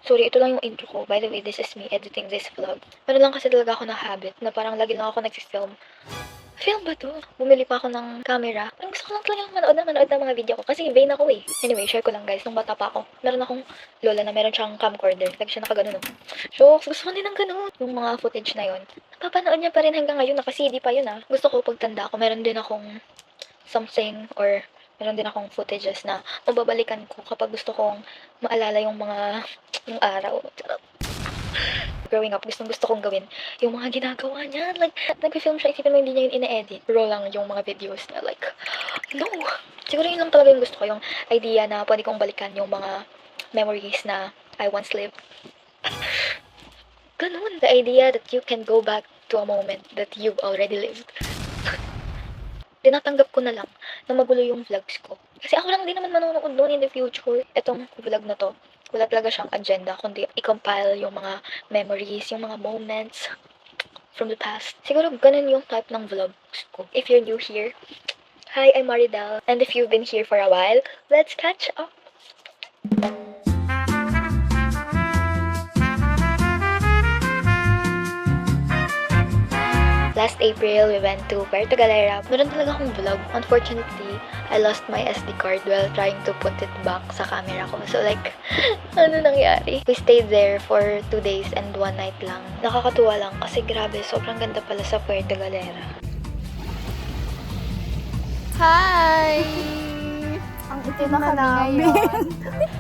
Sorry, ito lang yung intro ko. By the way, this is me editing this vlog. Meron lang kasi talaga ako ng habit na parang lagi lang ako nagsifilm. Film ba to? Bumili pa ako ng camera. Parang gusto ko lang talagang manood ng mga video ko. Kasi vain ako eh. Anyway, share ko lang guys. Nung bata pa ako, meron akong lola na meron siyang camcorder. Lagi siya nakaganon. So, gusto ko din ng ganun. Yung mga footage na yun. Napapanood niya pa rin hanggang ngayon. Naka-CD pa yun ah. Gusto ko pagtanda ko, meron din akong something or meron din akong footages na mababalikan ko kapag gusto kong maalala yung mga yung araw. Charot. Growing up, gusto kong gawin yung mga ginagawa niya. Like, nag-film siya, isipin mo hindi niya yun ina-edit. Raw lang yung mga videos niya. Like, no. Siguro yun lang talaga yung gusto ko. Yung idea na pwede kong balikan yung mga memories na I once lived. Ganun. The idea that you can go back to a moment that you've already lived. Tinatanggap ko na lang na magulo yung vlogs ko. Kasi ako lang din naman manonood doon in the future. Etong vlog na to, wala talaga siyang agenda, kundi i-compile yung mga memories, yung mga moments from the past. Siguro ganun yung type ng vlogs ko. If you're new here, hi, I'm Maridel. And if you've been here for a while, let's catch up. Last April, we went to Puerto Galera. Meron talaga akong vlog. Unfortunately, I lost my SD card while trying to put it back sa camera ko. So like, ano nangyari? We stayed there for 2 days and 1 night lang. Nakakatuwa lang kasi grabe, sobrang ganda pala sa Puerto Galera. Hi! Ang itim na namin.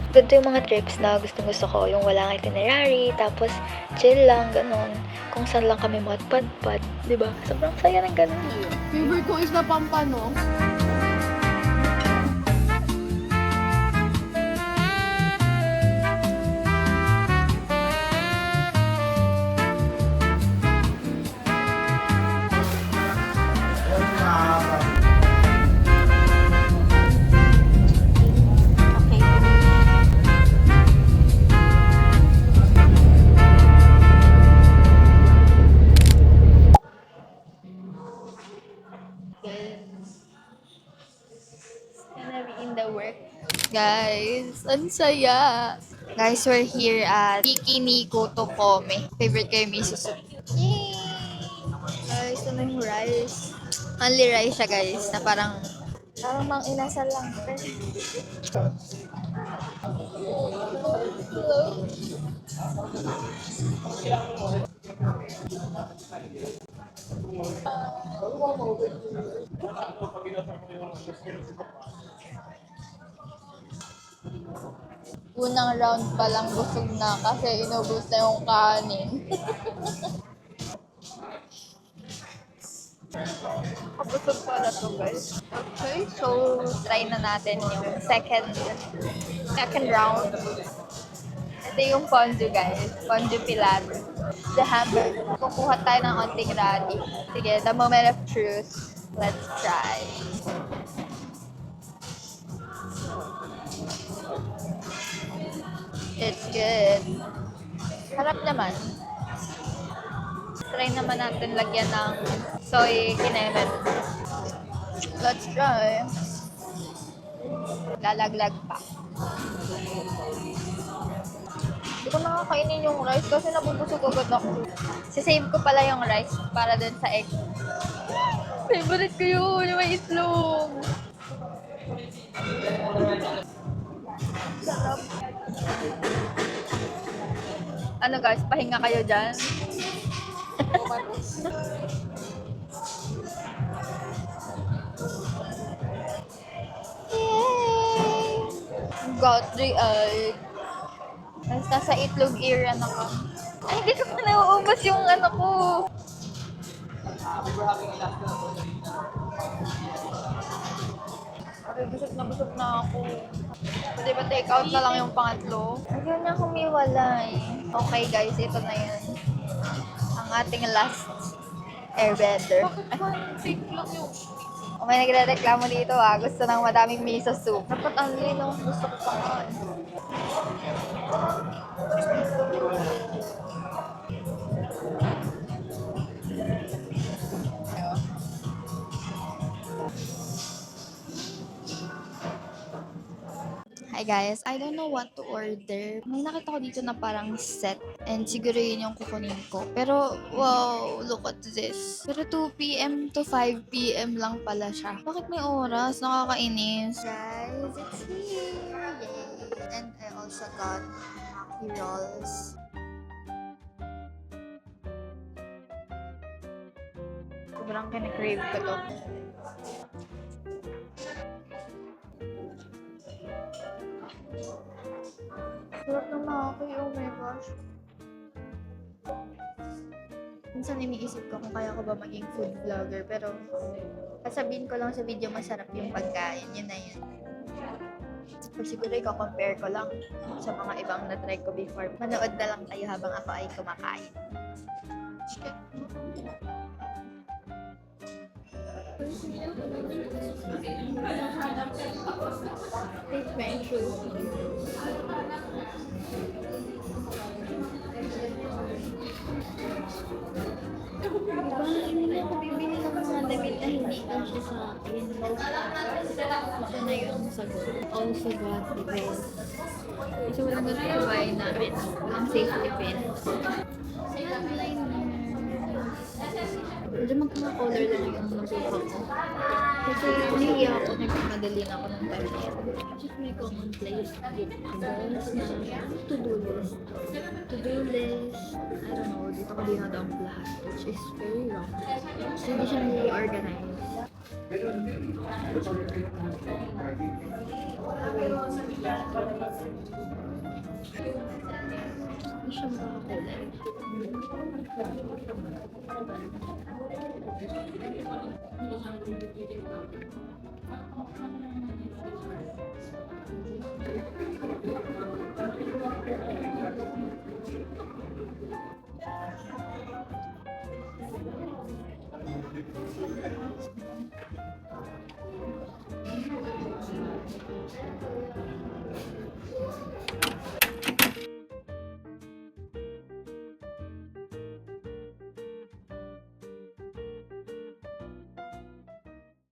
Ganito yung mga trips na gustong-gusto ko. Yung walang itinerary, tapos chill lang, ganun. Kung saan lang kami matpadpad, di ba? Sobrang saya ng ganun. Favorite ko is na Pampano. Guys, ang saya. Guys, we're here at Kikini Kotokome. Favorite ko yung miso soup. Yay! Guys, ito na yung rice. Only rice siya guys, na parang mang inasal lang. Hello? Unang round pa lang busog na kasi inubos na yung kanin. Kabusog pala to guys. Okay, so try na natin yung second round. Ito yung fondue guys. Fondue Pilates. The hamburger. Kukuha tayo ng onting radi. Sige, the moment of truth. Let's try. It's good. Harap naman. Try naman natin lagyan ng soy kinemet. Let's try. Lalaglag pa. Hindi ko nakakainin yung rice kasi nabubusog agad ako. Sisave ko pala yung rice para dun sa egg. Favorite ko yun, yung may itlog. Sarap. Ano guys, pahinga kayo dyan? Yay! Got the egg. Nasa itlog area na ka. Ay, hindi ko pa nauubos yung ano ko. Ay, busog na ako. Pwede ba take out na lang yung pangatlo? Ayun na humiwalay. Okay guys, ito na yun. Ang ating last airbender. Fake lang yung... Oh, may nagre-reklamo dito ah. Gusto ng madaming miso soup. Dapat ang lino. Gusto ko pa. Hi guys, I don't know what to order. May nakita ko dito na parang set and siguro yun yung kukunin ko. Pero wow, look at this. Pero 2 p.m. to 5 p.m. lang pala siya. Bakit may oras? Nakakainis. Guys, it's here! Yay! And I also got Maki rolls. Sobrang kina-crave ko to. Sarap ng Maki, oh my gosh. Minsan iniisip ko kung kaya ko ba maging food vlogger, pero sasabihin ko lang sa video masarap yung pagkain, yun na yun. Or siguro i-compare ko lang sa mga ibang na-try ko before. Manood na lang tayo habang ako ay kumakain. Sige. Take my shoes. Diba, hindi na ako bibili ng mga damit na hindi kasi sa akin. Ito na yung sagot. Also got the best. Kasi walang ganito kabayan namin. Walang safety pins. Eyeliners. Medyo magkaka-color lang yung nasuka ko. Kasi nahiya ako, nagkamadali na ako ng time. Just may common place with goals na to-do list. To-do list, I don't know, dito ko dinadump lahat, which is very wrong. So, hindi siya really organized. Hindi siya makakakulay.